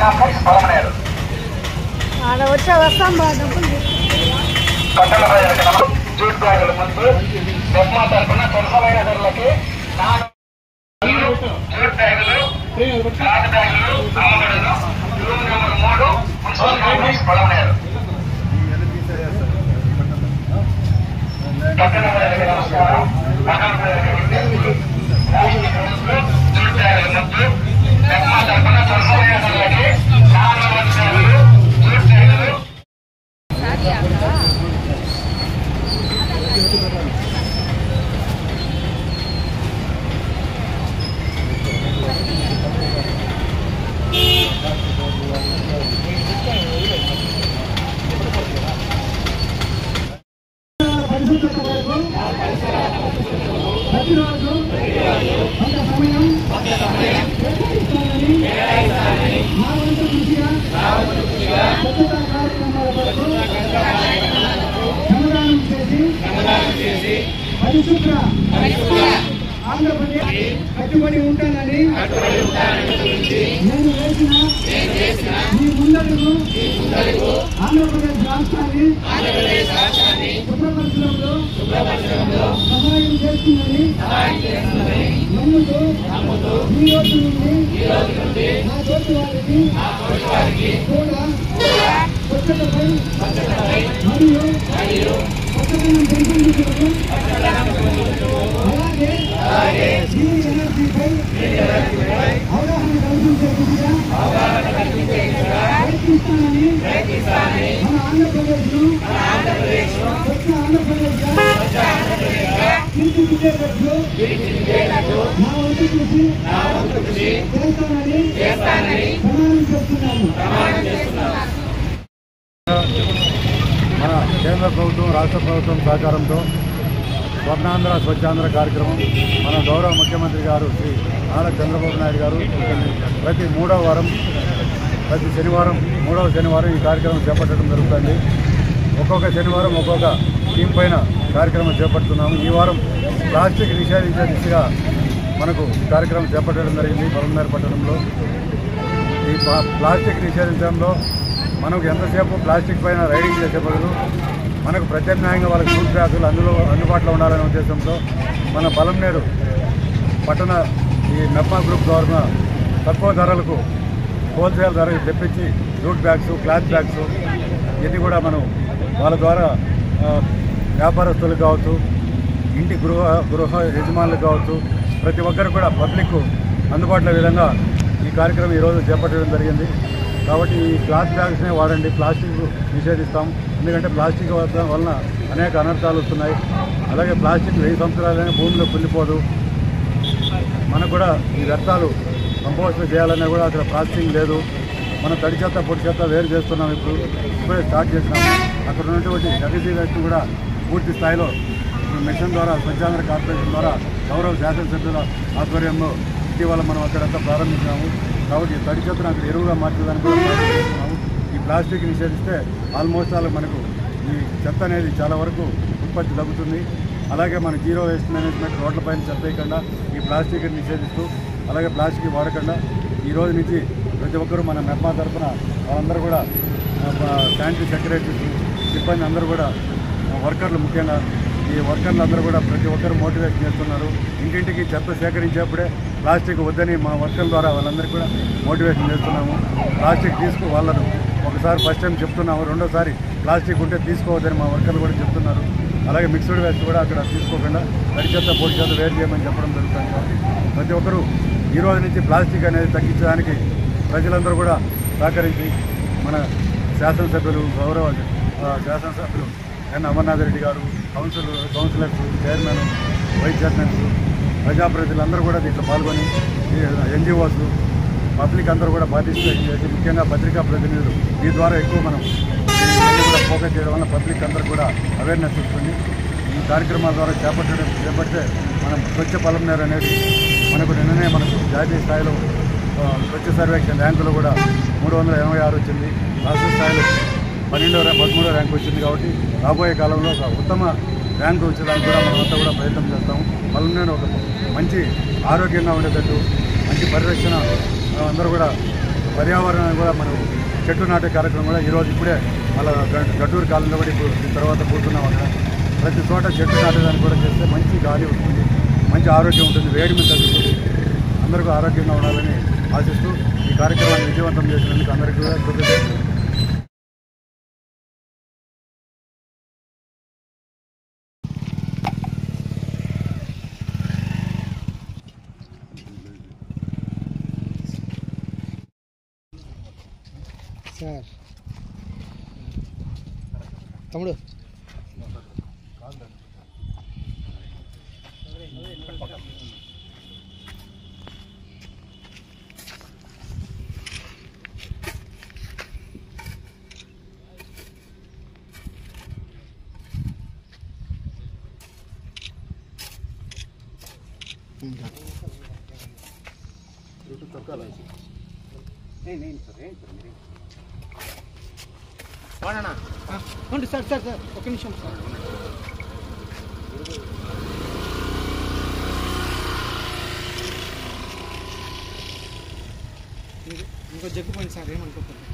Complex Palamaner వస్తాం కట్టల jute బ్యాగుల ముందు నిర్మా తరఫున కొనసాగిన ధరలకి జూట్ బ్యాగులు క్లాత్ బ్యాగులు అమ్మబడును. Room number 3 municipal complex Palamaner. కట్టల నమస్కారం. జూట్ బ్యాగుల ముందు నిర్మా తరఫున కొనసాగిన ధరలకి జూట్ బ్యాగులు పరిశుభ్ర ఆంధ్రప్రదేశ్ కట్టుబడి ఉంటానని నేను వేసిన మీ ముందడుగు ఆంధ్రప్రదేశ్ రాష్ట్రాన్ని శుభ్రపరచడంలో సహాయం చేస్తుందని నమ్ముతూ ఈ రోజు నుండి నా తోటి వారికి కూడా స్వచ్ఛతపై మరియు కొత్తదనం పెంపొందించడం అలాగే గ్రీన్ ఎనర్జీపై అవగాహన కల్పించే దిశగా ప్రయత్నిస్తానని మన ఆంధ్రప్రదేశ్ను స్వచ్ఛ ఆంధ్రప్రదేశ్గా తీర్చిదిద్దేటట్లు నా వంతు కృషి చేస్తానని ప్రమాణం చేస్తున్నాము. మన కేంద్ర ప్రభుత్వం రాష్ట్ర ప్రభుత్వం సహకారంతో స్వర్ణాంధ్ర స్వచ్ఛాంధ్ర కార్యక్రమం మన గౌరవ ముఖ్యమంత్రి గారు శ్రీ నారా చంద్రబాబు నాయుడు గారు ప్రతి శనివారం 3వ శనివారం ఈ కార్యక్రమం చేపట్టడం జరుగుతుంది. ఒక్కొక్క శనివారం ఒక్కొక్క థీమ్ పైన కార్యక్రమం చేపడుతున్నాము. ఈ వారం ప్లాస్టిక్ నిషేధించే దిశగా మనకు కార్యక్రమం చేపట్టడం జరిగింది. పలమనేరు పట్టణంలో ఈ ప్లాస్టిక్ నిషేధించడంలో మనకు ఎంతసేపు ప్లాస్టిక్ పైన రైడింగ్ చేసే బదులు మనకు ప్రత్యామ్నాయంగా వాళ్ళకి జూట్ బ్యాగులు అందుబాటులో ఉండాలనే ఉద్దేశంతో మన పలమనేరు పట్టణ ఈ మెప్మా గ్రూప్ ద్వారా తక్కువ ధరలకు హోల్సేల్ ధరకు తెప్పించి జూట్ బ్యాగ్స్ క్లాత్ బ్యాగ్స్ ఇవన్నీ కూడా మనం వాళ్ళ ద్వారా వ్యాపారస్తులకు కావచ్చు, ఇంటి గృహ యజమానులకు కావచ్చు, ప్రతి ఒక్కరు కూడా పబ్లిక్ అందుబాటులో విధంగా ఈ కార్యక్రమం ఈరోజు చేపట్టడం జరిగింది. కాబట్టి ఈ క్లాత్ బ్యాగ్స్నే వాడండి, ప్లాస్టిక్ నిషేధిస్తాం. ఎందుకంటే ప్లాస్టిక్ వలన అనేక అనర్థాలు వస్తున్నాయి. అలాగే ప్లాస్టిక్ 1000 సంవత్సరాలైనా భూమిలో కుళ్ళిపోదు. మనకు కూడా ఈ వ్యర్థాలు కంపోస్ట్ చేయాలన్నా కూడా అక్కడ ప్రాసెసింగ్ లేదు. మనం తడి చెత్త పొడి చెత్త వేరు చేస్తున్నాం. ఇప్పుడే స్టార్ట్ చేస్తున్నాము. అక్కడ ఉన్నటువంటి జగజీ వ్యక్తి కూడా పూర్తి స్థాయిలో మిషన్ ద్వారా స్వచ్ఛాంధ్ర కార్పొరేషన్ ద్వారా గౌరవ శాసనసభ్యుల ఆధ్వర్యంలో ఇటీవల మనం అక్కడంతా ప్రారంభించాము. కాబట్టి తడి చెత్తను అక్కడ ఎరువుగా మార్చేదానికి కూడా ప్రారంభిస్తున్నాము. ఈ ప్లాస్టిక్ నిషేధిస్తే ఆల్మోస్ట్ మనకు ఈ చెత్త అనేది చాలా వరకు ఉత్పత్తి తగ్గుతుంది. అలాగే మన జీరో వేస్ట్ మేనేజ్మెంట్ రోడ్లపైన చెత్త వేయకుండా ఈ ప్లాస్టిక్ నిషేధిస్తూ అలాగే ప్లాస్టిక్ వాడకుండా ఈ రోజు నుంచి ప్రతి ఒక్కరూ మన మెప్మా తరఫున వాళ్ళందరూ కూడా శానిటరీ సెక్రటరీస్ సిబ్బంది అందరూ కూడా వర్కర్లు ముఖ్యంగా ఈ వర్కర్లు అందరూ కూడా ప్రతి ఒక్కరు మోటివేషన్ చేస్తున్నారు. ఇంటింటికి చెత్త సేకరించేప్పుడే ప్లాస్టిక్ వద్దని మా వర్కర్ల ద్వారా వాళ్ళందరికీ కూడా మోటివేషన్ చేస్తున్నాము. ప్లాస్టిక్ వాళ్ళను ఒకసారి ఫస్ట్ టైం చెప్తున్నాము, రెండోసారి ప్లాస్టిక్ ఉంటే తీసుకోవద్దని మా వర్కర్లు కూడా చెప్తున్నారు. అలాగే మిక్స్డ్ వేస్ట్ కూడా అక్కడ తీసుకోకుండా తడి చెత్త పొడి చెత్త వేరు చేయమని చెప్పడం జరుగుతుంది. కాబట్టి ప్రతి ఒక్కరూ ఈ రోజు నుంచి ప్లాస్టిక్ అనేది తగ్గించడానికి ప్రజలందరూ కూడా సహకరించి మన శాసనసభ్యులు గౌరవ శాసనసభ్యులు ఎన్ అమర్నాథ్ రెడ్డి గారు, కౌన్సిలర్స్, చైర్మన్, వైస్ చైర్మన్స్, ప్రజాప్రతినిధులందరూ కూడా దీంట్లో పాల్గొని ఎన్జిఓస్ పబ్లిక్ అందరూ కూడా పార్టిసిపేట్ చేసి ముఖ్యంగా పత్రికా ప్రతినిధులు దీని ద్వారా ఎక్కువ మనం కూడా ఫోకస్ చేయడం వల్ల పబ్లిక్ అందరూ కూడా అవేర్నెస్ వస్తుంది. ఈ కార్యక్రమాల ద్వారా చేపడితే మనం స్వచ్ఛ పలమనేరు అనేది మనకు నిన్ననే మనకు జాతీయ స్థాయిలో స్వచ్ఛ సర్వేక్షణ ర్యాంకులో కూడా 386 వచ్చింది. రాష్ట్ర స్థాయిలో 13వ ర్యాంకు వచ్చింది. కాబట్టి రాబోయే కాలంలో ఒక ఉత్తమ ర్యాంకు వచ్చేదానికి కూడా మనమంతా కూడా ప్రయత్నం చేస్తాము. పలమనేరు ఒక మంచి ఆరోగ్యంగా ఉండేటట్టు మంచి పరిరక్షణ అందరూ కూడా పర్యావరణాన్ని కూడా మనం చెట్టు నాటే కార్యక్రమం కూడా ఈరోజు ఇప్పుడే మళ్ళీ గడ్డూరు కాలంలో కూడా ఇప్పుడు తర్వాత పోతున్నాం అక్కడ ప్రతి చోట చెట్టు నాటేదాన్ని కూడా చేస్తే మంచి గాలి ఉంటుంది, మంచి ఆరోగ్యం ఉంటుంది, వేడి మీద తగ్గుతుంది. అందరికీ ఆరోగ్యంగా ఉండాలని ఆశిస్తూ ఈ కార్యక్రమాన్ని విజయవంతం చేసినందుకు అందరికీ కూడా కృతజ్ఞతలు. సార్ తమ్ముడు సార్ సార్ సార్ ఒక నిమిషం సార్. ఇంకో జగ్గు పోయింది సార్, ఏమనుకోకండి.